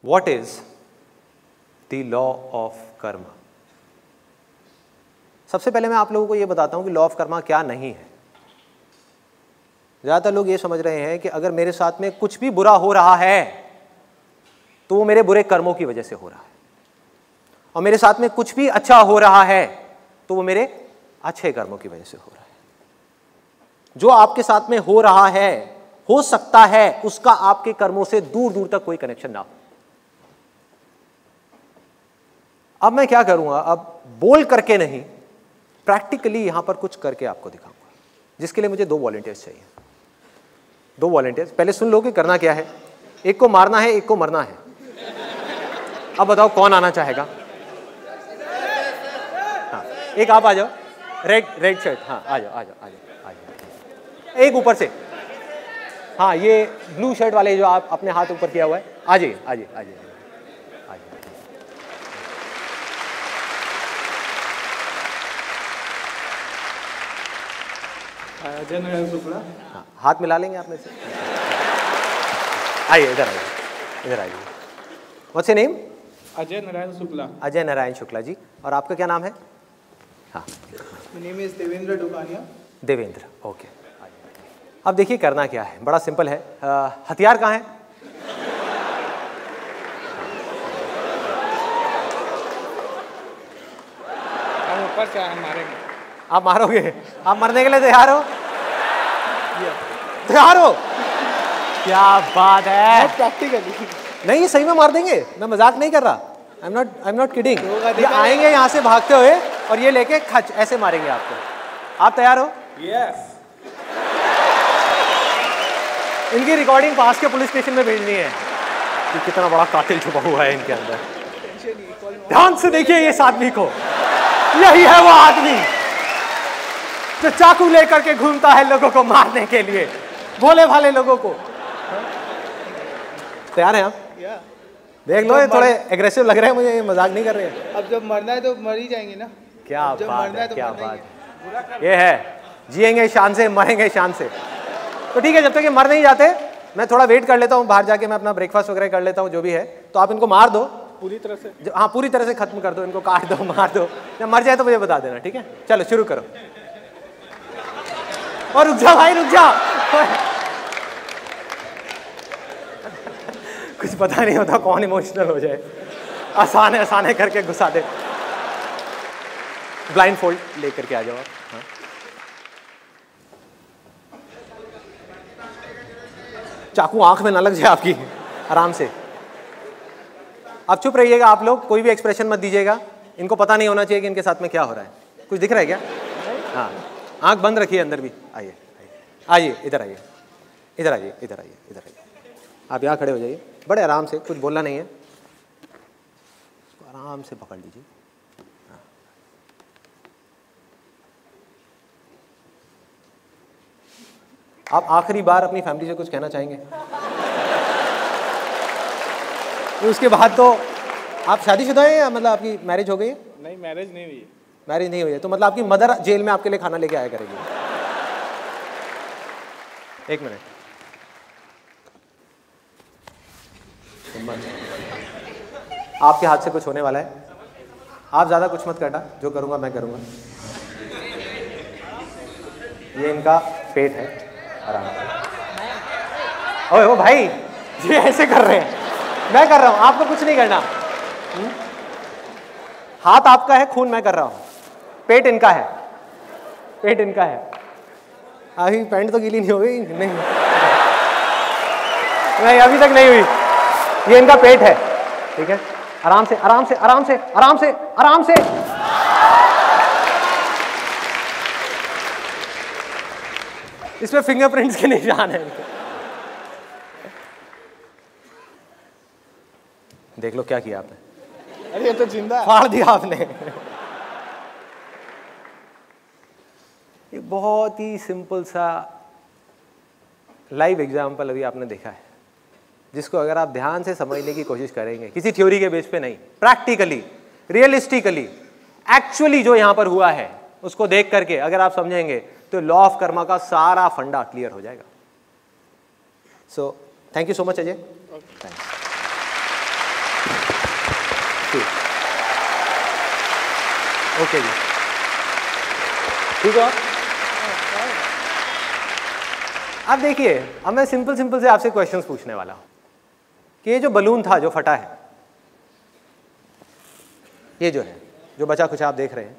What is the law of karma? सबसे पहले मैं आप लोगों को यह बताता हूं कि लॉ ऑफ कर्मा क्या नहीं है। ज्यादातर लोग ये समझ रहे हैं कि अगर मेरे साथ में कुछ भी बुरा हो रहा है तो वो मेरे बुरे कर्मों की वजह से हो रहा है, और मेरे साथ में कुछ भी अच्छा हो रहा है तो वो मेरे अच्छे कर्मों की वजह से हो रहा है। जो आपके साथ में हो रहा है, हो सकता है उसका आपके कर्मों से दूर दूर तक कोई कनेक्शन ना हो। अब मैं क्या करूंगा, अब बोल करके नहीं, प्रैक्टिकली यहां पर कुछ करके आपको दिखाऊंगा, जिसके लिए मुझे 2 वॉलंटियर्स चाहिए। 2 वॉलंटियर्स, पहले सुन लो कि करना क्या है। एक को मारना है, एक को मरना है। अब बताओ कौन आना चाहेगा? हाँ, एक आप आ जाओ, रेड शर्ट, हाँ आ जाओ आ जाओ आ जाओ आ जाओ। एक ऊपर से, हाँ ये ब्लू शर्ट वाले जो आप अपने हाथ ऊपर किया हुआ है, आ जाइए आ जाइए आ जाइए। अजय नारायण शुक्ला। हाँ, हाथ मिला लेंगे आप में से। आइए इधर आइए, इधर आइए। What's your name? Ajay Narayan Shukla. Ajay Narayan Shukla ji. और आपका क्या नाम है? हाँ, मेरा name is Devendra Dukania. Devendra, okay. अब देखिए करना क्या है, बड़ा सिंपल है। हथियार कहाँ है? हम ऊपर से हम मारेंगे। आप मारोगे? आप मरने के लिए तैयार हो? तैयार हो? क्या बात है। प्रैक्टिकली नहीं, ये सही में मार देंगे, मैं मजाक नहीं कर रहा। I am not kidding. ये आएंगे यहाँ से भागते हुए और ये लेके खच ऐसे मारेंगे आपको। आप तैयार हो? यस। इनकी रिकॉर्डिंग पास के पुलिस स्टेशन में भेजनी है कि कितना बड़ा कातिल छुपा हुआ है इनके अंदर। ध्यान से देखिए इस आदमी को, यही है वो आदमी जो चाकू लेकर के घूमता है लोगों को मारने के लिए, भोले भाले लोगों को। तैयार हैं आप? देख लो, ये थोड़े एग्रेसिव लग रहे हैं मुझे, ये मजाक नहीं कर रहे हैं। अब जब मरना है तो मर ही जाएंगे ना। क्या बात है, क्या बात। ये है, जिएंगे शान से, मरेंगे शान से। तो ठीक है, जब तक ये मर नहीं जाते मैं थोड़ा वेट कर लेता हूँ, बाहर जाके मैं अपना ब्रेकफास्ट वगैरह कर लेता हूँ, जो भी है। तो आप इनको मार दो पूरी तरह से। हाँ, पूरी तरह से खत्म कर दो, इनको काट दो, मार दो। जब मर जाए तो मुझे बता देना, ठीक है? चलो शुरू करो। और रुक जा भाई, रुक जा। कुछ पता नहीं होता कौन इमोशनल हो जाए। आसान है, आसान है करके घुसा दे। ब्लाइंड फोल्ड लेकर के आ जाओ आप। हाँ। चाकू आंख में ना लग जाए आपकी, आराम से। आप चुप रहिएगा, आप लोग कोई भी एक्सप्रेशन मत दीजिएगा। इनको पता नहीं होना चाहिए कि इनके साथ में क्या हो रहा है। कुछ दिख रहा है क्या? हाँ, आंख बंद रखिए अंदर भी। आइए आइए, इधर आइए, इधर आइए, इधर आइए, इधर आइए। आप यहाँ खड़े हो जाइए, बड़े आराम से, कुछ बोलना नहीं है, आराम से पकड़ लीजिए। आप आखिरी बार अपनी फैमिली से कुछ कहना चाहेंगे? उसके बाद तो आप शादीशुदा हैं या मतलब आपकी मैरिज हो गई है? नहीं, मैरिज नहीं हुई है। मैरिज नहीं हुई है, तो मतलब आपकी मदर जेल में आपके लिए खाना लेके आया करेगी। एक मिनट, आपके हाथ से कुछ होने वाला है, आप ज्यादा कुछ मत करना, जो करूंगा मैं करूंगा। ये इनका पेट है, आराम से। ओए ओ भाई, ये ऐसे कर रहे हैं, मैं कर रहा हूं, आपको कुछ नहीं करना। हाथ आपका है, खून मैं कर रहा हूं, पेट इनका है, पेट इनका है। अभी पैंट तो गीली नहीं हो गई? नहीं, नहीं अभी तक नहीं हुई। ये इनका पेट है, ठीक है? आराम से, आराम से, आराम से, आराम से, आराम से। इसमें फिंगरप्रिंट्स के निशान है इनके। देख लो क्या किया आपने। अरे ये तो जिंदा है। फाड़ दिया आपने। एक बहुत ही सिंपल सा लाइव एग्जाम्पल अभी आपने देखा है, जिसको अगर आप ध्यान से समझने की कोशिश करेंगे, किसी थ्योरी के बेस पे नहीं, प्रैक्टिकली, रियलिस्टिकली, एक्चुअली जो यहां पर हुआ है उसको देख करके अगर आप समझेंगे तो लॉ ऑफ कर्मा का सारा फंडा क्लियर हो जाएगा। So thank you so much Ajay. Thanks. ठीक, ओके जी, ठीक है। अब देखिए, अब मैं सिंपल से आपसे क्वेश्चंस पूछने वाला हूं कि ये जो बलून था जो फटा है, ये जो है, जो बचा कुछ आप देख रहे हैं,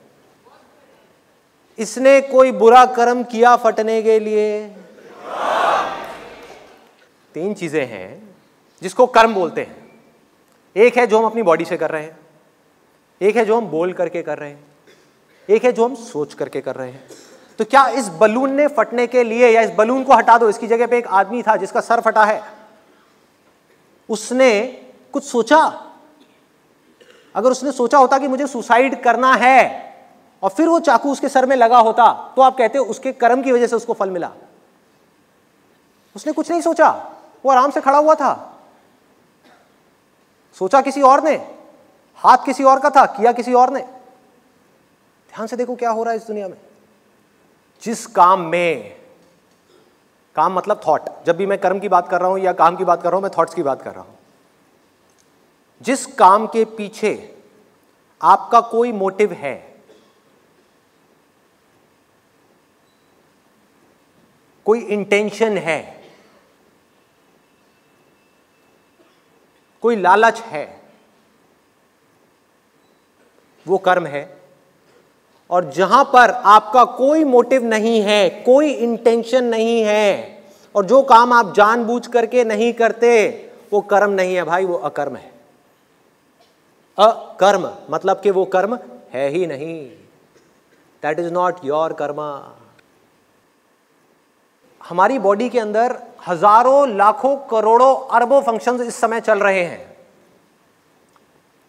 इसने कोई बुरा कर्म किया फटने के लिए? 3 चीजें हैं जिसको कर्म बोलते हैं। एक है जो हम अपनी बॉडी से कर रहे हैं, एक है जो हम बोल करके कर रहे हैं, एक है जो हम सोच करके कर रहे हैं। तो क्या इस बलून ने फटने के लिए, या इस बलून को हटा दो, इसकी जगह पे एक आदमी था जिसका सर फटा है, उसने कुछ सोचा? अगर उसने सोचा होता कि मुझे सुसाइड करना है और फिर वो चाकू उसके सर में लगा होता, तो आप कहते हो उसके कर्म की वजह से उसको फल मिला। उसने कुछ नहीं सोचा, वो आराम से खड़ा हुआ था। सोचा किसी और ने, हाथ किसी और का था, किया किसी और ने। ध्यान से देखो क्या हो रहा है इस दुनिया में। जिस काम में, काम मतलब थॉट, जब भी मैं कर्म की बात कर रहा हूं या काम की बात कर रहा हूं, मैं थॉट्स की बात कर रहा हूं। जिस काम के पीछे आपका कोई मोटिव है, कोई इंटेंशन है, कोई लालच है, वो कर्म है। और जहां पर आपका कोई मोटिव नहीं है, कोई इंटेंशन नहीं है, और जो काम आप जानबूझ करके नहीं करते, वो कर्म नहीं है भाई, वो अकर्म है। अकर्म मतलब कि वो कर्म है ही नहीं। That is not your Karma. हमारी बॉडी के अंदर हजारों, लाखों, करोड़ों, अरबों फंक्शंस इस समय चल रहे हैं,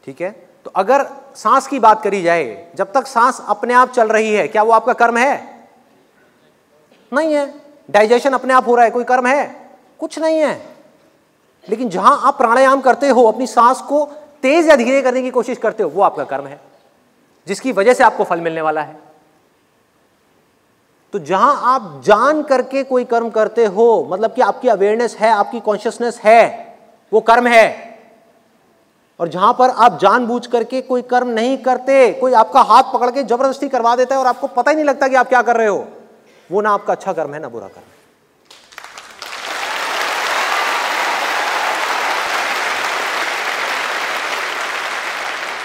ठीक है। तो अगर सांस की बात करी जाए, जब तक सांस अपने आप चल रही है, क्या वो आपका कर्म है? नहीं है। डाइजेशन अपने आप हो रहा है, कोई कर्म है? कुछ नहीं है। लेकिन जहां आप प्राणायाम करते हो, अपनी सांस को तेज या धीरे करने की कोशिश करते हो, वो आपका कर्म है, जिसकी वजह से आपको फल मिलने वाला है। तो जहां आप जान करके कोई कर्म करते हो, मतलब कि आपकी अवेयरनेस है, आपकी कॉन्शियसनेस है, वो कर्म है। और जहां पर आप जानबूझ करके कोई कर्म नहीं करते, कोई आपका हाथ पकड़ के जबरदस्ती करवा देता है और आपको पता ही नहीं लगता कि आप क्या कर रहे हो, वो ना आपका अच्छा कर्म है ना बुरा कर्म है।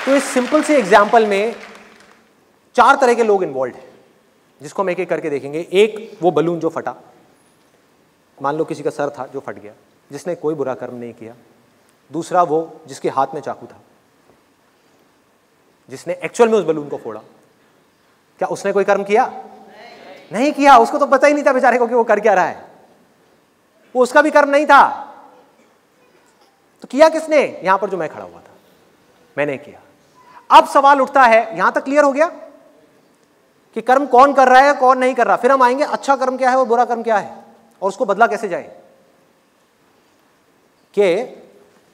तो इस सिंपल से एग्जाम्पल में 4 तरह के लोग इन्वॉल्व हैं, जिसको हम एक एक करके देखेंगे। एक, वो बलून जो फटा, मान लो किसी का सर था जो फट गया, जिसने कोई बुरा कर्म नहीं किया। दूसरा, वो जिसके हाथ में चाकू था, जिसने एक्चुअल में उस बलून को फोड़ा। क्या उसने कोई कर्म किया? नहीं किया। उसको तो पता ही नहीं था बेचारे को कि वो कर क्या रहा है, वो उसका भी कर्म नहीं था। तो किया किसने? यहां पर जो मैं खड़ा हुआ था, मैंने किया। अब सवाल उठता है, यहां तक क्लियर हो गया कि कर्म कौन कर रहा है, कौन नहीं कर रहा। फिर हम आएंगे अच्छा कर्म क्या है और बुरा कर्म क्या है, और उसको बदला कैसे जाए। कि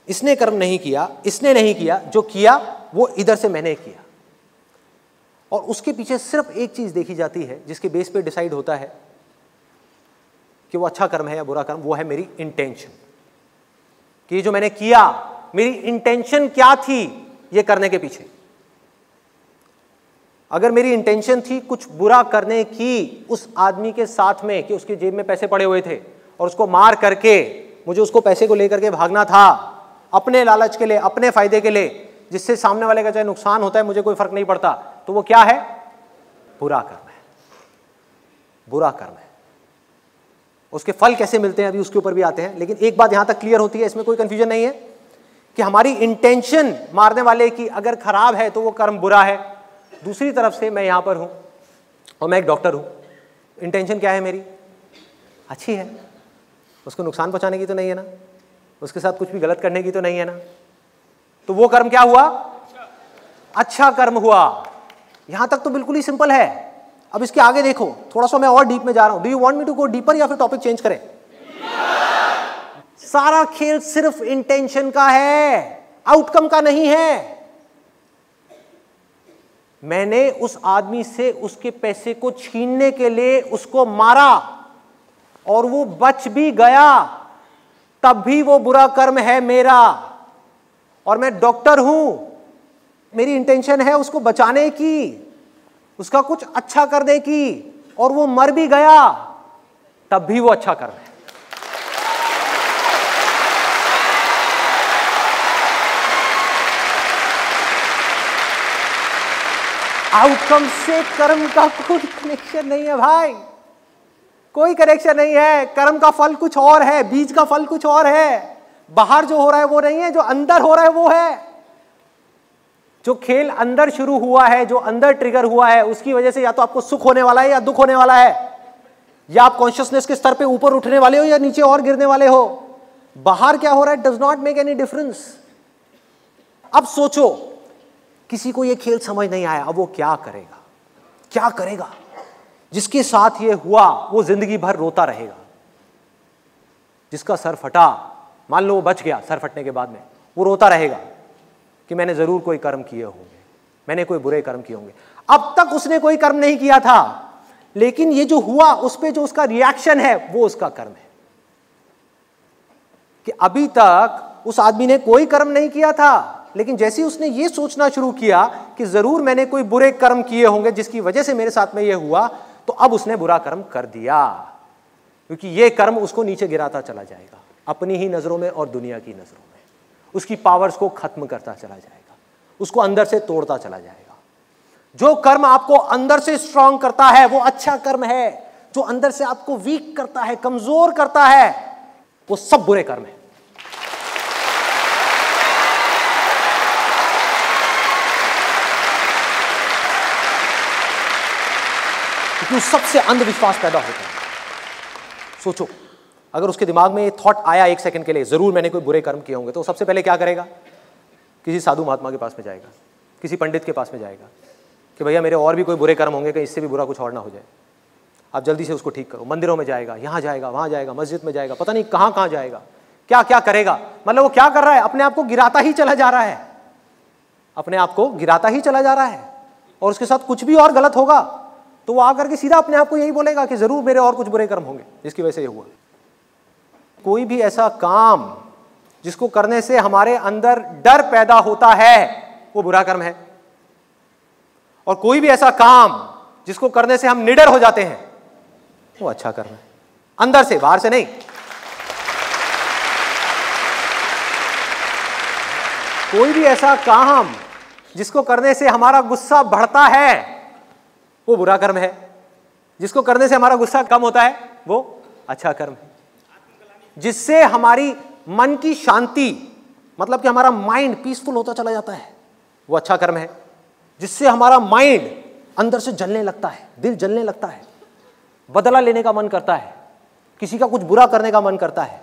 इसने कर्म नहीं किया, इसने नहीं किया, जो किया वो इधर से मैंने किया। और उसके पीछे सिर्फ एक चीज देखी जाती है, जिसके बेस पे डिसाइड होता है कि वो अच्छा कर्म है या बुरा कर्म। वो है मेरी इंटेंशन, कि जो मैंने किया, मेरी इंटेंशन क्या थी ये करने के पीछे। अगर मेरी इंटेंशन थी कुछ बुरा करने की उस आदमी के साथ में, कि उसकी जेब में पैसे पड़े हुए थे और उसको मार करके मुझे उसको पैसे को लेकर के भागना था, अपने लालच के लिए, अपने फायदे के लिए, जिससे सामने वाले का चाहे नुकसान होता है मुझे कोई फर्क नहीं पड़ता, तो वो क्या है? बुरा कर्म है। बुरा कर्म है। उसके फल कैसे मिलते हैं अभी उसके ऊपर भी आते हैं। लेकिन एक बात यहां तक क्लियर होती है, इसमें कोई कंफ्यूजन नहीं है, कि हमारी इंटेंशन मारने वाले की अगर खराब है तो वो कर्म बुरा है। दूसरी तरफ से मैं यहां पर हूं और मैं एक डॉक्टर हूं, इंटेंशन क्या है मेरी? अच्छी है, उसको नुकसान पहुंचाने की तो नहीं है ना, उसके साथ कुछ भी गलत करने की तो नहीं है ना। तो वो कर्म क्या हुआ? अच्छा कर्म हुआ। यहां तक तो बिल्कुल ही सिंपल है। अब इसके आगे देखो, थोड़ा सा मैं और डीप में जा रहा हूं। Do you want me to go deeper या फिर टॉपिक चेंज करें? सारा खेल सिर्फ इंटेंशन का है, आउटकम का नहीं है। मैंने उस आदमी से उसके पैसे को छीनने के लिए उसको मारा और वो बच भी गया, तब भी वो बुरा कर्म है मेरा। और मैं डॉक्टर हूं, मेरी इंटेंशन है उसको बचाने की, उसका कुछ अच्छा करने की, और वो मर भी गया तब भी वो अच्छा कर्म है। आउटकम से कर्म का कोई कनेक्शन नहीं है भाई, कोई कनेक्शन नहीं है। कर्म का फल कुछ और है, बीज का फल कुछ और है। बाहर जो हो रहा है वो नहीं है, जो अंदर हो रहा है वो है। जो खेल अंदर शुरू हुआ है, जो अंदर ट्रिगर हुआ है, उसकी वजह से या तो आपको सुख होने वाला है या दुख होने वाला है, या आप कॉन्शियसनेस के स्तर पे ऊपर उठने वाले हो या नीचे और गिरने वाले हो। बाहर क्या हो रहा है does not make any difference. अब सोचो, किसी को ये खेल समझ नहीं आया, अब वो क्या करेगा? क्या करेगा? जिसके साथ ये हुआ वो जिंदगी भर रोता रहेगा। जिसका सर फटा, मान लो वो बच गया, सर फटने के बाद में वो रोता रहेगा कि मैंने जरूर कोई कर्म किए होंगे, मैंने कोई बुरे कर्म किए होंगे। अब तक उसने कोई कर्म नहीं किया था, लेकिन ये जो हुआ उस पे जो उसका रिएक्शन है वो उसका कर्म है। कि अभी तक उस आदमी ने कोई कर्म नहीं किया था, लेकिन जैसे ही उसने ये सोचना शुरू किया कि जरूर मैंने कोई बुरे कर्म किए होंगे जिसकी वजह से मेरे साथ में ये हुआ, तो अब उसने बुरा कर्म कर दिया, क्योंकि ये कर्म उसको नीचे गिराता चला जाएगा, अपनी ही नजरों में और दुनिया की नजरों में। उसकी पावर्स को खत्म करता चला जाएगा, उसको अंदर से तोड़ता चला जाएगा। जो कर्म आपको अंदर से स्ट्रांग करता है वो अच्छा कर्म है। जो अंदर से आपको वीक करता है, कमजोर करता है, वो सब बुरे कर्म है। क्योंकि सबसे अंधविश्वास पैदा होता है। सोचो, अगर उसके दिमाग में ये थॉट आया एक सेकंड के लिए, जरूर मैंने कोई बुरे कर्म किए होंगे, तो सबसे पहले क्या करेगा? किसी साधु महात्मा के पास में जाएगा, किसी पंडित के पास में जाएगा कि भैया मेरे और भी कोई बुरे कर्म होंगे, कहीं इससे भी बुरा कुछ और ना हो जाए, आप जल्दी से उसको ठीक करो। मंदिरों में जाएगा, यहाँ जाएगा, वहाँ जाएगा, मस्जिद में जाएगा, पता नहीं कहाँ कहाँ जाएगा, क्या क्या करेगा। मतलब वो क्या कर रहा है? अपने आप को गिराता ही चला जा रहा है, अपने आप को गिराता ही चला जा रहा है। और उसके साथ कुछ भी और गलत होगा तो वो आकर के सीधा अपने आप को यही बोलेगा कि जरूर मेरे और कुछ बुरे कर्म होंगे जिसकी वजह से ये हुआ। कोई भी ऐसा काम जिसको करने से हमारे अंदर डर पैदा होता है वो बुरा कर्म है, और कोई भी ऐसा काम जिसको करने से हम निडर हो जाते हैं वो अच्छा कर्म है, अंदर से, बाहर से नहीं। कोई भी ऐसा काम जिसको करने से हमारा गुस्सा बढ़ता है वो बुरा कर्म है, जिसको करने से हमारा गुस्सा कम होता है वो अच्छा कर्म है। जिससे हमारी मन की शांति, मतलब कि हमारा माइंड पीसफुल होता चला जाता है, वो अच्छा कर्म है। जिससे हमारा माइंड अंदर से जलने लगता है, दिल जलने लगता है, बदला लेने का मन करता है, किसी का कुछ बुरा करने का मन करता है,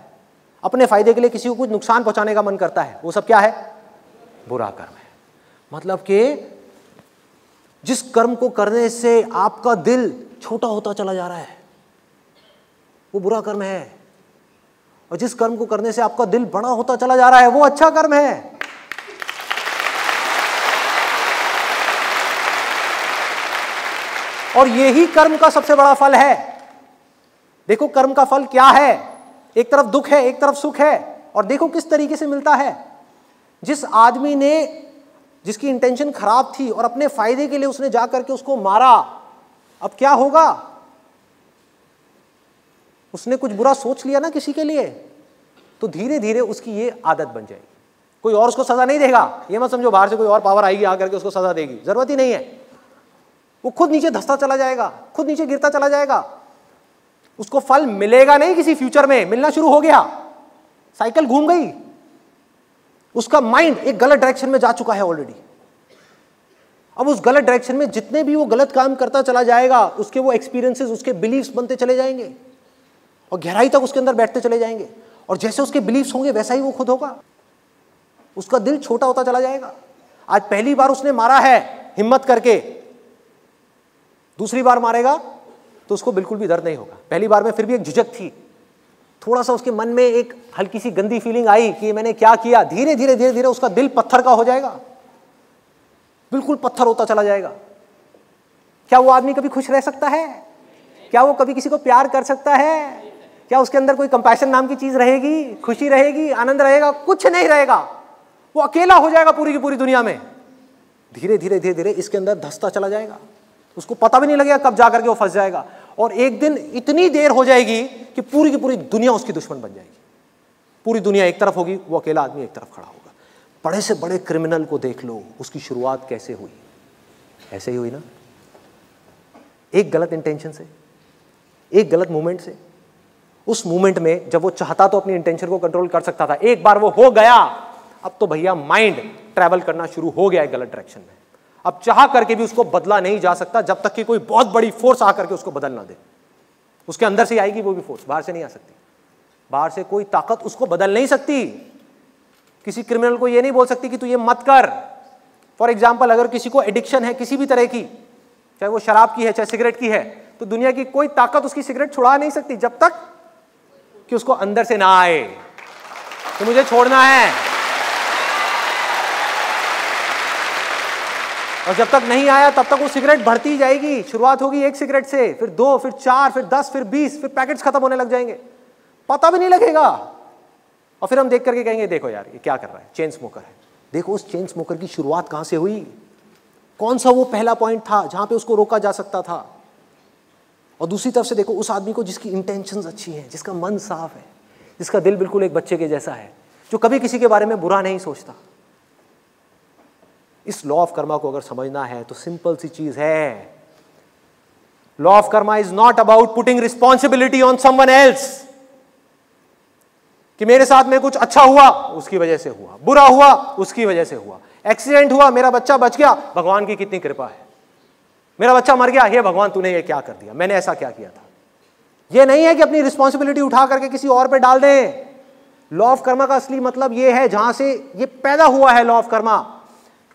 अपने फायदे के लिए किसी को कुछ नुकसान पहुंचाने का मन करता है, वो सब क्या है? बुरा कर्म है। मतलब कि जिस कर्म को करने से आपका दिल छोटा होता चला जा रहा है वो बुरा कर्म है, और जिस कर्म को करने से आपका दिल बड़ा होता चला जा रहा है वो अच्छा कर्म है। और यही कर्म का सबसे बड़ा फल है। देखो कर्म का फल क्या है, एक तरफ दुख है, एक तरफ सुख है, और देखो किस तरीके से मिलता है। जिस आदमी ने, जिसकी इंटेंशन खराब थी और अपने फायदे के लिए उसने जाकर के उसको मारा, अब क्या होगा? उसने कुछ बुरा सोच लिया ना किसी के लिए, तो धीरे धीरे उसकी ये आदत बन जाएगी। कोई और उसको सजा नहीं देगा, ये मत समझो बाहर से कोई और पावर आएगी आकर के उसको सजा देगी, जरूरत ही नहीं है। वो खुद नीचे धंसता चला जाएगा, खुद नीचे गिरता चला जाएगा। उसको फल मिलेगा नहीं किसी फ्यूचर में, मिलना शुरू हो गया, साइकिल घूम गई, उसका माइंड एक गलत डायरेक्शन में जा चुका है ऑलरेडी। अब उस गलत डायरेक्शन में जितने भी वो गलत काम करता चला जाएगा, उसके वो एक्सपीरियंसेस, उसके बिलीफ्स बनते चले जाएंगे और गहराई तक उसके अंदर बैठते चले जाएंगे, और जैसे उसके बिलीफ्स होंगे वैसा ही वो खुद होगा। उसका दिल छोटा होता चला जाएगा। आज पहली बार उसने मारा है हिम्मत करके, दूसरी बार मारेगा तो उसको बिल्कुल भी दर्द नहीं होगा। पहली बार में फिर भी एक झिझक थी, थोड़ा सा उसके मन में एक हल्की सी गंदी फीलिंग आई कि मैंने क्या किया। धीरे धीरे धीरे धीरे उसका दिल पत्थर का हो जाएगा, बिल्कुल पत्थर होता चला जाएगा। क्या वो आदमी कभी खुश रह सकता है? क्या वो कभी किसी को प्यार कर सकता है? क्या उसके अंदर कोई कंपैशन नाम की चीज रहेगी, खुशी रहेगी, आनंद रहेगा? कुछ नहीं रहेगा। वो अकेला हो जाएगा पूरी की पूरी दुनिया में। धीरे धीरे धीरे धीरे इसके अंदर धंसता चला जाएगा, उसको पता भी नहीं लगेगा कब जा करके वो फंस जाएगा, और एक दिन इतनी देर हो जाएगी कि पूरी की पूरी दुनिया उसकी दुश्मन बन जाएगी। पूरी दुनिया एक तरफ होगी, वो अकेला आदमी एक तरफ खड़ा होगा। बड़े से बड़े क्रिमिनल को देख लो, उसकी शुरुआत कैसे हुई, ऐसे ही हुई ना, एक गलत इंटेंशन से, एक गलत मूवमेंट से। उस मूवमेंट में जब वो चाहता तो अपनी इंटेंशन को कंट्रोल कर सकता था, एक बार वो हो गया, अब तो भैया माइंड ट्रैवल करना शुरू हो गया है गलत डायरेक्शन में। अब चाह करके भी उसको बदला नहीं जा सकता जब तक कि कोई बहुत बड़ी फोर्स आकर के उसको बदल ना दे। उसके अंदर से आएगी वो भी फोर्स, बाहर से नहीं आ सकती। बाहर से कोई ताकत उसको बदल नहीं सकती। किसी क्रिमिनल को ये नहीं बोल सकती कि तू ये मत कर। फॉर एग्जाम्पल, अगर किसी को एडिक्शन है किसी भी तरह की, चाहे वो शराब की है चाहे सिगरेट की है, तो दुनिया की कोई ताकत उसकी सिगरेट छुड़ा नहीं सकती जब तक कि उसको अंदर से ना आए कि मुझे छोड़ना है। और जब तक नहीं आया तब तक वो सिगरेट बढ़ती जाएगी। शुरुआत होगी 1 सिगरेट से, फिर 2, फिर 4, फिर 10, फिर 20, फिर पैकेट्स खत्म होने लग जाएंगे, पता भी नहीं लगेगा। और फिर हम देख करके कहेंगे देखो यार ये क्या कर रहा है, चेन स्मोकर है। देखो उस चेन स्मोकर की शुरुआत कहां से हुई, कौन सा वो पहला पॉइंट था जहां पे उसको रोका जा सकता था। और दूसरी तरफ से देखो उस आदमी को जिसकी इंटेंशंस अच्छी हैं, जिसका मन साफ है, जिसका दिल बिल्कुल एक बच्चे के जैसा है, जो कभी किसी के बारे में बुरा नहीं सोचता। इस लॉ ऑफ कर्मा को अगर समझना है तो सिंपल सी चीज है, law of Karma is not about putting responsibility on someone else, कि मेरे साथ में कुछ अच्छा हुआ उसकी वजह से हुआ, बुरा हुआ उसकी वजह से हुआ, एक्सीडेंट हुआ मेरा बच्चा बच गया, भगवान की कितनी कृपा है, मेरा बच्चा मर गया, हे भगवान तूने ये क्या कर दिया, मैंने ऐसा क्या किया था। ये नहीं है कि अपनी रिस्पॉन्सिबिलिटी उठा करके किसी और पे डाल दें। लॉ ऑफ कर्मा का असली मतलब ये है, जहां से ये पैदा हुआ है लॉ ऑफ कर्मा,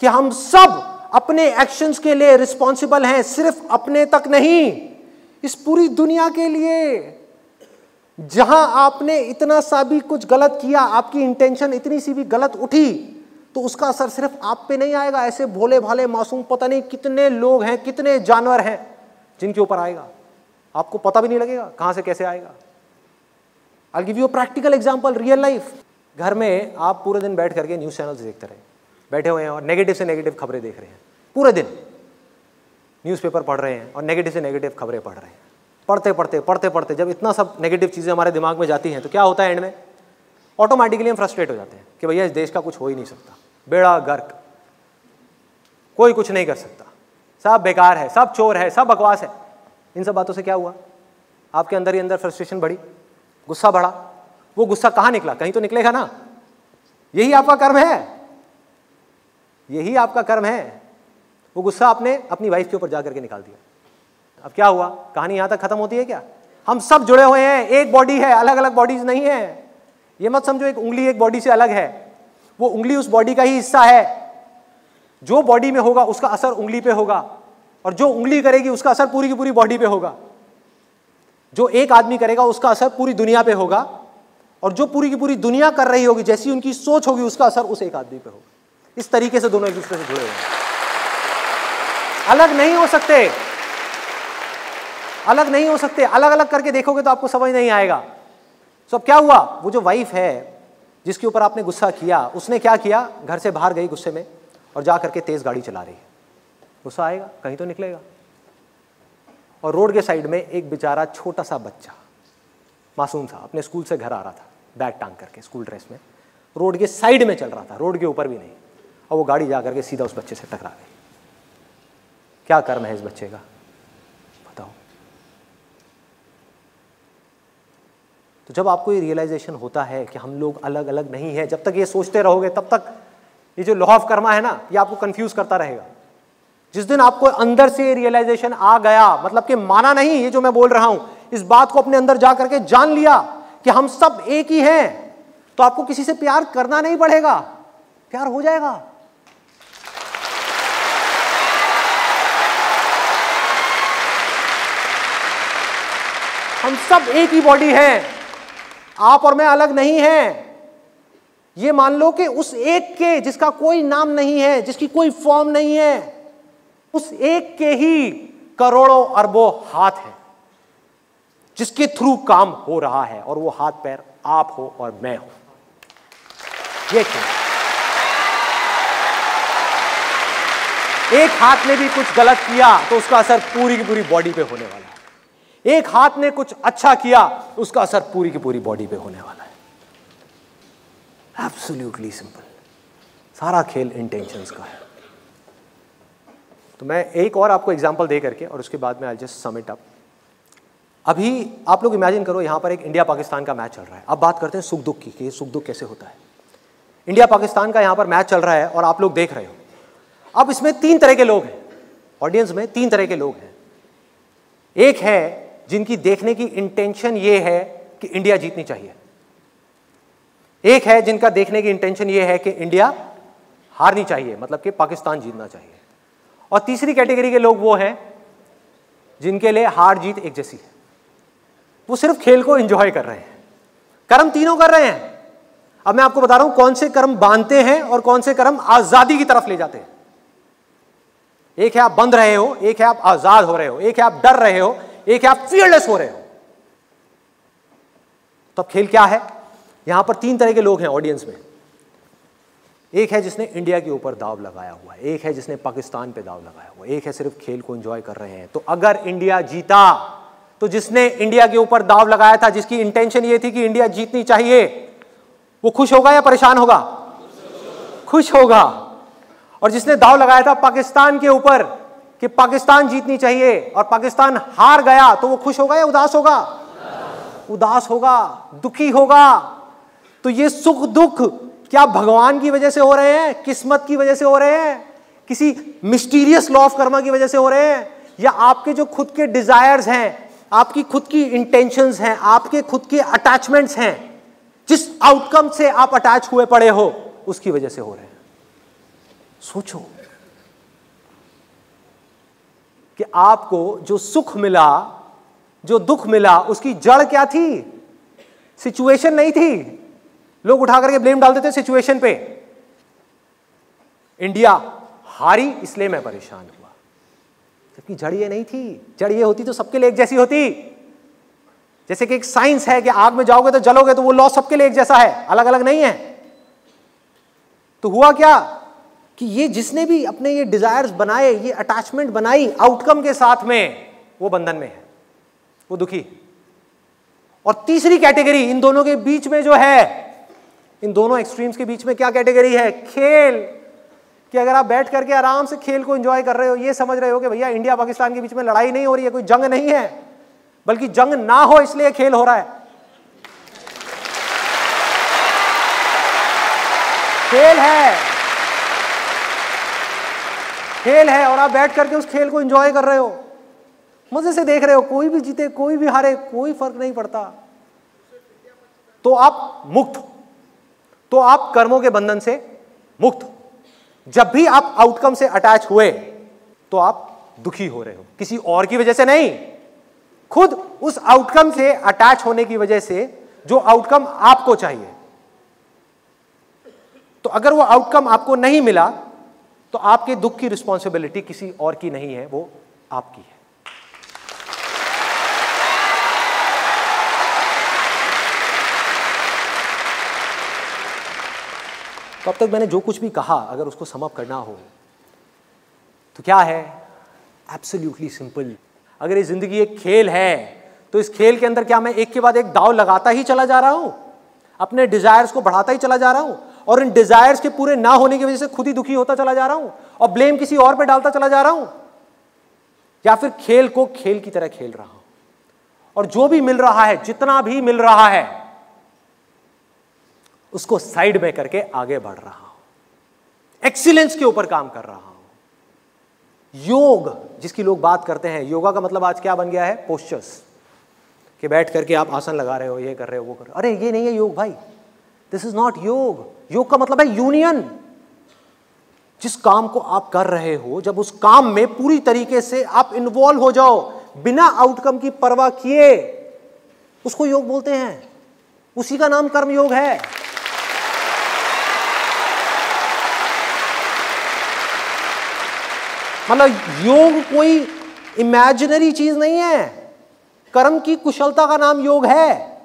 कि हम सब अपने एक्शंस के लिए रिस्पॉन्सिबल हैं, सिर्फ अपने तक नहीं, इस पूरी दुनिया के लिए। जहां आपने इतना सा भी कुछ गलत किया, आपकी इंटेंशन इतनी सी भी गलत उठी, तो उसका असर सिर्फ आप पे नहीं आएगा। ऐसे भोले भाले मासूम पता नहीं कितने लोग हैं, कितने जानवर हैं जिनके ऊपर आएगा, आपको पता भी नहीं लगेगा कहां से कैसे आएगा। I give you a practical example, real life. घर में आप पूरे दिन बैठ करके न्यूज चैनल्स देखते रहे, बैठे हुए हैं और नेगेटिव से नेगेटिव खबरें देख रहे हैं, पूरे दिन न्यूज़पेपर पढ़ रहे हैं और नेगेटिव से नेगेटिव खबरें पढ़ रहे हैं। पढ़ते पढ़ते पढ़ते पढ़ते जब इतना सब नेगेटिव चीज़ें हमारे दिमाग में जाती हैं तो क्या होता है, एंड में ऑटोमेटिकली हम फ्रस्ट्रेट हो जाते हैं कि भैया इस देश का कुछ हो ही नहीं सकता, बेड़ा गर्क, कोई कुछ नहीं कर सकता, सब बेकार है, सब चोर है, सब बकवास है। इन सब बातों से क्या हुआ, आपके अंदर ही अंदर फ्रस्ट्रेशन बढ़ी, गुस्सा बढ़ा। वो गुस्सा कहाँ निकला, कहीं तो निकलेगा ना। यही आपका कर्म है, यही आपका कर्म है। वो गुस्सा आपने अपनी वाइफ के ऊपर जाकर के निकाल दिया। अब क्या हुआ, कहानी यहां तक खत्म होती है क्या? हम सब जुड़े हुए हैं, एक बॉडी है, अलग अलग बॉडीज नहीं है। ये मत समझो एक उंगली एक बॉडी से अलग है, वो उंगली उस बॉडी का ही हिस्सा है। जो बॉडी में होगा उसका असर उंगली पे होगा, और जो उंगली करेगी उसका असर पूरी की पूरी बॉडी पे होगा। जो एक आदमी करेगा उसका असर पूरी दुनिया पे होगा, और जो पूरी की पूरी दुनिया कर रही होगी, जैसी उनकी सोच होगी, उसका असर उस एक आदमी पे होगा। इस तरीके से दोनों एक दूसरे से जुड़े हुए हैं, अलग नहीं हो सकते, अलग नहीं हो सकते। अलग अलग करके देखोगे तो आपको समझ नहीं आएगा। अब क्या हुआ, वो जो वाइफ है जिसके ऊपर आपने गुस्सा किया, उसने क्या किया, घर से बाहर गई गुस्से में और जा करके तेज गाड़ी चला रही है। गुस्सा आएगा, कहीं तो निकलेगा। और रोड के साइड में एक बेचारा छोटा सा बच्चा, मासूम सा, अपने स्कूल से घर आ रहा था, बैग टांग करके, स्कूल ड्रेस में, रोड के साइड में चल रहा था, रोड के ऊपर भी नहीं, और वो गाड़ी जा करके सीधा उस बच्चे से टकरा गई। क्या कर्म है इस बच्चे का, बताओ। तो जब आपको ये रियलाइजेशन होता है कि हम लोग अलग अलग नहीं है, जब तक ये सोचते रहोगे तब तक ये जो लॉ ऑफ कर्मा है ना, ये आपको कंफ्यूज करता रहेगा। जिस दिन आपको अंदर से रियलाइजेशन आ गया, मतलब कि माना नहीं ये जो मैं बोल रहा हूं, इस बात को अपने अंदर जा करके जान लिया कि हम सब एक ही हैं, तो आपको किसी से प्यार करना नहीं पड़ेगा, प्यार हो जाएगा। हम सब एक ही बॉडी है, आप और मैं अलग नहीं हैं। ये मान लो कि उस एक के, जिसका कोई नाम नहीं है, जिसकी कोई फॉर्म नहीं है, उस एक के ही करोड़ों अरबों हाथ हैं जिसके थ्रू काम हो रहा है, और वो हाथ पैर आप हो और मैं हूं। ये क्यों? एक हाथ ने भी कुछ गलत किया तो उसका असर पूरी की पूरी बॉडी पे होने वाला है। एक हाथ ने कुछ अच्छा किया, उसका असर पूरी की पूरी बॉडी पे होने वाला है। Absolutely simple. सारा खेल इंटेंशंस का है। तो मैं एक और आपको एग्जांपल दे करके और उसके बाद में I just sum it up. अभी आप लोग इमेजिन करो, यहां पर एक इंडिया पाकिस्तान का मैच चल रहा है। अब बात करते हैं सुख दुख की, कि सुख दुख कैसे होता है। इंडिया पाकिस्तान का यहां पर मैच चल रहा है और आप लोग देख रहे हो। अब इसमें 3 तरह के लोग हैं, ऑडियंस में 3 तरह के लोग हैं। एक है जिनकी देखने की इंटेंशन ये है कि इंडिया जीतनी चाहिए। एक है जिनका देखने की इंटेंशन ये है कि इंडिया हारनी चाहिए, मतलब कि पाकिस्तान जीतना चाहिए। और तीसरी कैटेगरी के लोग वो हैं जिनके लिए हार जीत एक जैसी है। वो सिर्फ खेल को एंजॉय कर रहे हैं। कर्म तीनों कर रहे हैं। अब मैं आपको बता रहा हूं कौन से कर्म बांधते हैं और कौन से कर्म आजादी की तरफ ले जाते हैं। एक है आप बंध रहे हो, एक है आप आजाद हो रहे हो, एक है आप डर रहे हो, एक है आप फियरलेस हो रहे हो। तो अब खेल क्या है? यहां पर 3 तरह के लोग हैं ऑडियंस में। एक है जिसने इंडिया के ऊपर दांव लगाया हुआ है, एक है जिसने पाकिस्तान पे दांव लगाया हुआ है, एक है सिर्फ खेल को एंजॉय कर रहे हैं। तो अगर इंडिया जीता तो जिसने इंडिया के ऊपर दांव लगाया था, जिसकी इंटेंशन ये थी कि इंडिया जीतनी चाहिए, वो खुश होगा या परेशान होगा? खुश होगा। और जिसने दांव लगाया था पाकिस्तान के ऊपर कि पाकिस्तान जीतनी चाहिए और पाकिस्तान हार गया, तो वो खुश होगा या उदास होगा? उदास होगा, दुखी होगा। तो ये सुख दुख क्या भगवान की वजह से हो रहे हैं, किस्मत की वजह से हो रहे हैं, किसी मिस्टीरियस लॉ ऑफ कर्मा की वजह से हो रहे हैं, या आपके जो खुद के डिजायर्स हैं, आपकी खुद की इंटेंशंस हैं, आपके खुद के अटैचमेंट्स हैं, जिस आउटकम से आप अटैच हुए पड़े हो, उसकी वजह से हो रहे हैं? सोचो कि आपको जो सुख मिला, जो दुख मिला, उसकी जड़ क्या थी? सिचुएशन नहीं थी। लोग उठा करके ब्लेम डाल देते सिचुएशन पे। इंडिया हारी इसलिए मैं परेशान हुआ, जबकि जड़ ये नहीं थी। जड़ ये होती तो सबके लिए एक जैसी होती। जैसे कि एक साइंस है कि आग में जाओगे तो जलोगे, तो वो लॉ सबके लिए एक जैसा है, अलग अलग नहीं है। तो हुआ क्या कि ये जिसने भी अपने ये डिजायर्स बनाए, ये अटैचमेंट बनाई आउटकम के साथ में, वो बंधन में है, वो दुखी। और तीसरी कैटेगरी इन दोनों के बीच में जो है, इन दोनों एक्सट्रीम्स के बीच में क्या कैटेगरी है? खेल। कि अगर आप बैठ करके आराम से खेल को एंजॉय कर रहे हो, ये समझ रहे हो कि भैया इंडिया पाकिस्तान के बीच में लड़ाई नहीं हो रही है, कोई जंग नहीं है, बल्कि जंग ना हो इसलिए खेल हो रहा है। खेल है, खेल है, और आप बैठ करके उस खेल को एंजॉय कर रहे हो, मजे से देख रहे हो। कोई भी जीते, कोई भी हारे, कोई फर्क नहीं पड़ता। तो आप मुक्त, तो आप कर्मों के बंधन से मुक्त। जब भी आप आउटकम से अटैच हुए तो आप दुखी हो रहे हो, किसी और की वजह से नहीं, खुद उस आउटकम से अटैच होने की वजह से, जो आउटकम आपको चाहिए। तो अगर वो आउटकम आपको नहीं मिला तो आपके दुख की रिस्पॉन्सिबिलिटी किसी और की नहीं है, वो आपकी है। तो अब तक मैंने जो कुछ भी कहा, अगर उसको सम अप करना हो तो क्या है? Absolutely simple. अगर ये जिंदगी एक खेल है तो इस खेल के अंदर क्या मैं एक के बाद एक दांव लगाता ही चला जा रहा हूं, अपने डिजायर्स को बढ़ाता ही चला जा रहा हूं, और इन डिजायर्स के पूरे ना होने की वजह से खुद ही दुखी होता चला जा रहा हूं और ब्लेम किसी और पे डालता चला जा रहा हूं, या फिर खेल को खेल की तरह खेल रहा हूं और जो भी मिल रहा है, जितना भी मिल रहा है, उसको साइड में करके आगे बढ़ रहा हूं, एक्सीलेंस के ऊपर काम कर रहा हूं। योग जिसकी लोग बात करते हैं, योगा का मतलब आज क्या बन गया है? पोस्चर्स, कि बैठ करके आप आसन लगा रहे हो, ये कर रहे हो, वो कर रहे हो। अरे ये नहीं है योग भाई, दिस इज नॉट योग। योग का मतलब है यूनियन। जिस काम को आप कर रहे हो, जब उस काम में पूरी तरीके से आप इन्वॉल्व हो जाओ, बिना आउटकम की परवाह किए, उसको योग बोलते हैं। उसी का नाम कर्म योग है। मतलब योग कोई इमेजिनरी चीज नहीं है, कर्म की कुशलता का नाम योग है।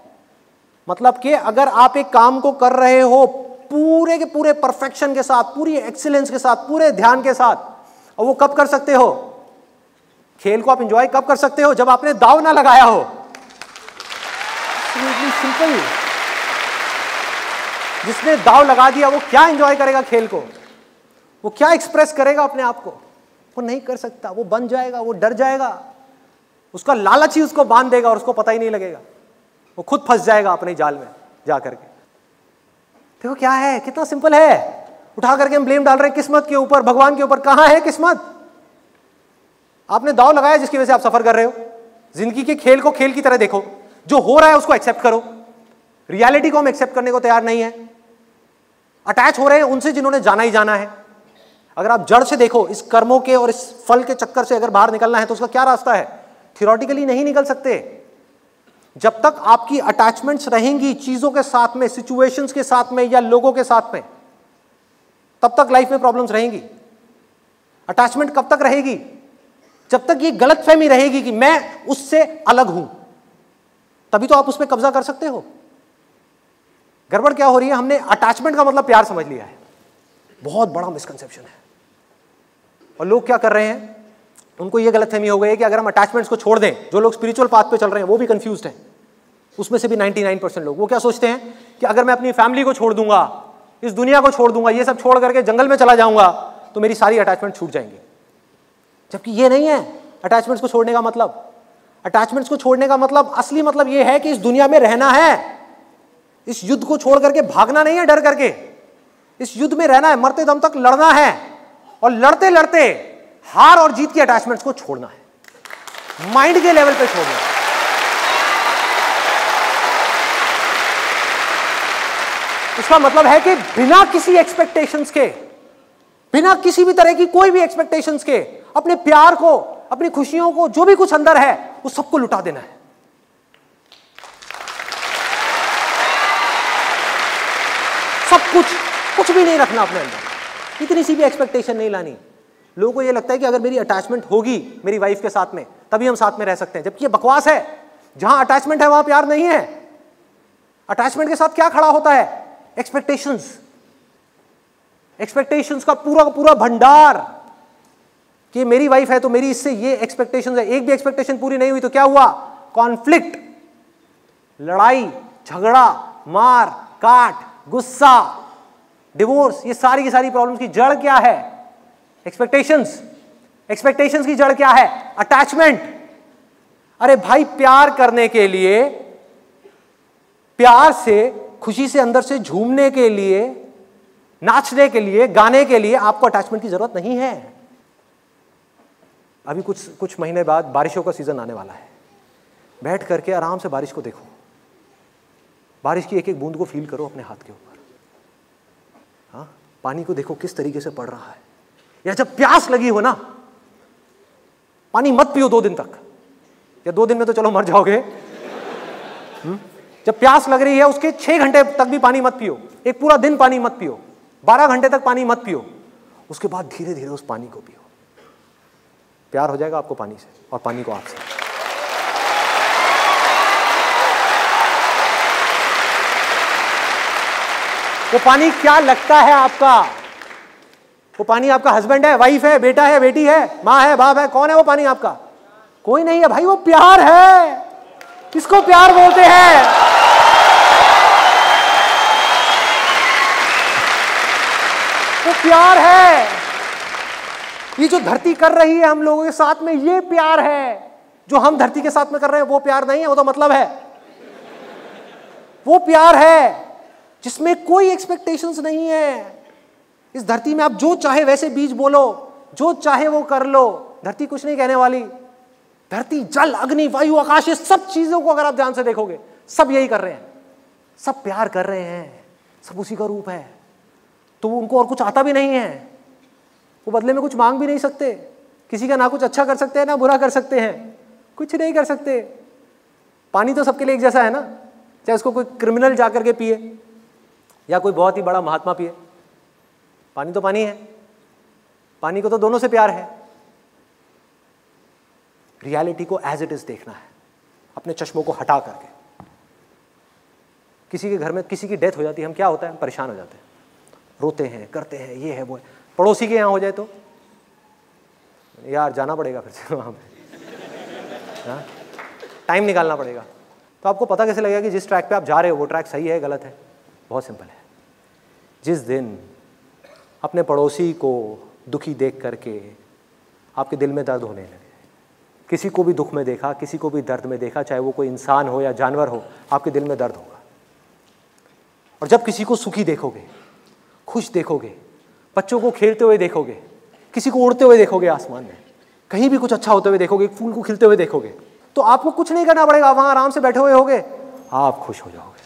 मतलब कि अगर आप एक काम को कर रहे हो पूरे के पूरे परफेक्शन के साथ, पूरी एक्सीलेंस के साथ, पूरे ध्यान के साथ, और वो कब कर सकते हो? खेल को आप एंजॉय कब कर सकते हो? जब आपने दाव ना लगाया हो। सिंपल। जिसने दाव लगा दिया वो क्या एंजॉय करेगा खेल को? वो क्या एक्सप्रेस करेगा अपने आप को? वो नहीं कर सकता, वो बन जाएगा, वो डर जाएगा, उसका लालच ही उसको बांध देगा और उसको पता ही नहीं लगेगा, वो खुद फंस जाएगा अपने जाल में जा करके। देखो क्या है, कितना सिंपल है। उठा करके हम ब्लेम डाल रहे हैं किस्मत के ऊपर, भगवान के ऊपर। कहां है किस्मत? आपने दाव लगाया जिसकी वजह से आप सफर कर रहे हो। जिंदगी के खेल को खेल की तरह देखो, जो हो रहा है उसको एक्सेप्ट करो। रियलिटी को हम एक्सेप्ट करने को तैयार नहीं है, अटैच हो रहे हैं उनसे जिन्होंने जाना ही जाना है। अगर आप जड़ से देखो, इस कर्मों के और इस फल के चक्कर से अगर बाहर निकलना है तो उसका क्या रास्ता है? थियोरेटिकली नहीं निकल सकते। जब तक आपकी अटैचमेंट्स रहेंगी चीजों के साथ में, सिचुएशंस के साथ में या लोगों के साथ में, तब तक लाइफ में प्रॉब्लम्स रहेंगी। अटैचमेंट कब तक रहेगी? जब तक ये गलतफहमी रहेगी कि मैं उससे अलग हूं, तभी तो आप उस पर कब्जा कर सकते हो। गड़बड़ क्या हो रही है? हमने अटैचमेंट का मतलब प्यार समझ लिया है। बहुत बड़ा मिसकंसेप्शन है। और लोग क्या कर रहे हैं, उनको ये गलतफहमी हो गई है कि अगर हम अटैचमेंट्स को छोड़ दें, जो लोग स्पिरिचुअल पाथ पे चल रहे हैं वो भी कंफ्यूज्ड हैं। उसमें से भी 99% लोग वो क्या सोचते हैं कि अगर मैं अपनी फैमिली को छोड़ दूंगा, इस दुनिया को छोड़ दूंगा, ये सब छोड़ करके जंगल में चला जाऊंगा, तो मेरी सारी अटैचमेंट छूट जाएंगी। जबकि ये नहीं है अटैचमेंट्स को छोड़ने का मतलब। अटैचमेंट्स को छोड़ने का मतलब, असली मतलब ये है कि इस दुनिया में रहना है, इस युद्ध को छोड़ करके भागना नहीं है डर करके। इस युद्ध में रहना है, मरते दम तक लड़ना है, और लड़ते लड़ते हार और जीत की अटैचमेंट्स को छोड़ना है, माइंड के लेवल पे छोड़ना है। इसका मतलब है कि बिना किसी एक्सपेक्टेशंस के, बिना किसी भी तरह की कोई भी एक्सपेक्टेशंस के, अपने प्यार को, अपनी खुशियों को, जो भी कुछ अंदर है वो सबको लुटा देना है। सब कुछ भी नहीं रखना अपने अंदर, इतनी सी भी एक्सपेक्टेशन नहीं लानी। लोगों को ये लगता है कि अगर मेरी अटैचमेंट होगी मेरी वाइफ के साथ में तभी हम साथ में रह सकते हैं, जबकि ये बकवास है। जहां अटैचमेंट है वहां प्यार नहीं है। अटैचमेंट के साथ क्या खड़ा होता है? एक्सपेक्टेशंस। एक्सपेक्टेशंस का पूरा पूरा भंडार, कि मेरी वाइफ है तो मेरी इससे ये एक्सपेक्टेशंस है। एक भी एक्सपेक्टेशन पूरी नहीं हुई तो क्या हुआ? कॉन्फ्लिक्ट, लड़ाई झगड़ा, मार काट, गुस्सा, डिवोर्स। ये सारी की सारी प्रॉब्लम्स की जड़ क्या है? एक्सपेक्टेशंस। एक्सपेक्टेशंस की जड़ क्या है? अटैचमेंट। अरे भाई, प्यार करने के लिए, प्यार से, खुशी से, अंदर से झूमने के लिए, नाचने के लिए, गाने के लिए आपको अटैचमेंट की जरूरत नहीं है। अभी कुछ महीने बाद बारिशों का सीजन आने वाला है। बैठ करके आराम से बारिश को देखो, बारिश की एक एक बूंद को फील करो अपने हाथ के ऊपर। हाँ, पानी को देखो किस तरीके से पड़ रहा है। या जब प्यास लगी हो ना, पानी मत पियो 2 दिन तक, या 2 दिन में तो चलो मर जाओगे। जब प्यास लग रही है उसके 6 घंटे तक भी पानी मत पियो, एक पूरा दिन पानी मत पियो, 12 घंटे तक पानी मत पियो। उसके बाद धीरे धीरे उस पानी को पियो। प्यार हो जाएगा आपको पानी से और पानी को आपसे। वो पानी क्या लगता है आपका? वो पानी आपका हस्बैंड है, वाइफ है, बेटा है, बेटी है, माँ है, बाप है? कौन है वो पानी आपका? कोई नहीं है भाई, वो प्यार है। किसको प्यार बोलते हैं? वो प्यार है। ये जो धरती कर रही है हम लोगों के साथ में, ये प्यार है। जो हम धरती के साथ में कर रहे हैं वो प्यार नहीं है, वो तो मतलब है। वो प्यार है जिसमें कोई एक्सपेक्टेशंस नहीं है। इस धरती में आप जो चाहे वैसे बीज बोलो, जो चाहे वो कर लो, धरती कुछ नहीं कहने वाली। धरती, जल, अग्नि, वायु, आकाश, ये सब चीजों को अगर आप ध्यान से देखोगे, सब यही कर रहे हैं, सब प्यार कर रहे हैं, सब उसी का रूप है। तो उनको और कुछ आता भी नहीं है, वो बदले में कुछ मांग भी नहीं सकते। किसी का ना कुछ अच्छा कर सकते हैं ना बुरा कर सकते हैं, कुछ नहीं कर सकते। पानी तो सबके लिए एक जैसा है ना, चाहे उसको कोई क्रिमिनल जाकर के पिए या कोई बहुत ही बड़ा महात्मा पिए, पानी तो पानी है। पानी को तो दोनों से प्यार है। रियलिटी को एज इट इज देखना है, अपने चश्मों को हटा करके। किसी के घर में किसी की डेथ हो जाती है, हम क्या होता है, परेशान हो जाते हैं, रोते हैं, करते हैं, ये है वो है। पड़ोसी के यहाँ हो जाए तो यार जाना पड़ेगा फिर से वहाँ पे, हाँ टाइम निकालना पड़ेगा। तो आपको पता कैसे लगेगा कि जिस ट्रैक पे आप जा रहे हो वो ट्रैक सही है गलत है? बहुत सिंपल है। जिस दिन अपने पड़ोसी को दुखी देख करके आपके दिल में दर्द होने लगे, किसी को भी दुख में देखा, किसी को भी दर्द में देखा, चाहे वो कोई इंसान हो या जानवर हो, आपके दिल में दर्द होगा। और जब किसी को सुखी देखोगे, खुश देखोगे, बच्चों को खेलते हुए देखोगे, किसी को उड़ते हुए देखोगे आसमान में, कहीं भी कुछ अच्छा होते हुए देखोगे, फूल को खिलते हुए देखोगे, तो आपको कुछ नहीं करना पड़ेगा, वहां आराम से बैठे हुए होगे, आप खुश हो जाओगे।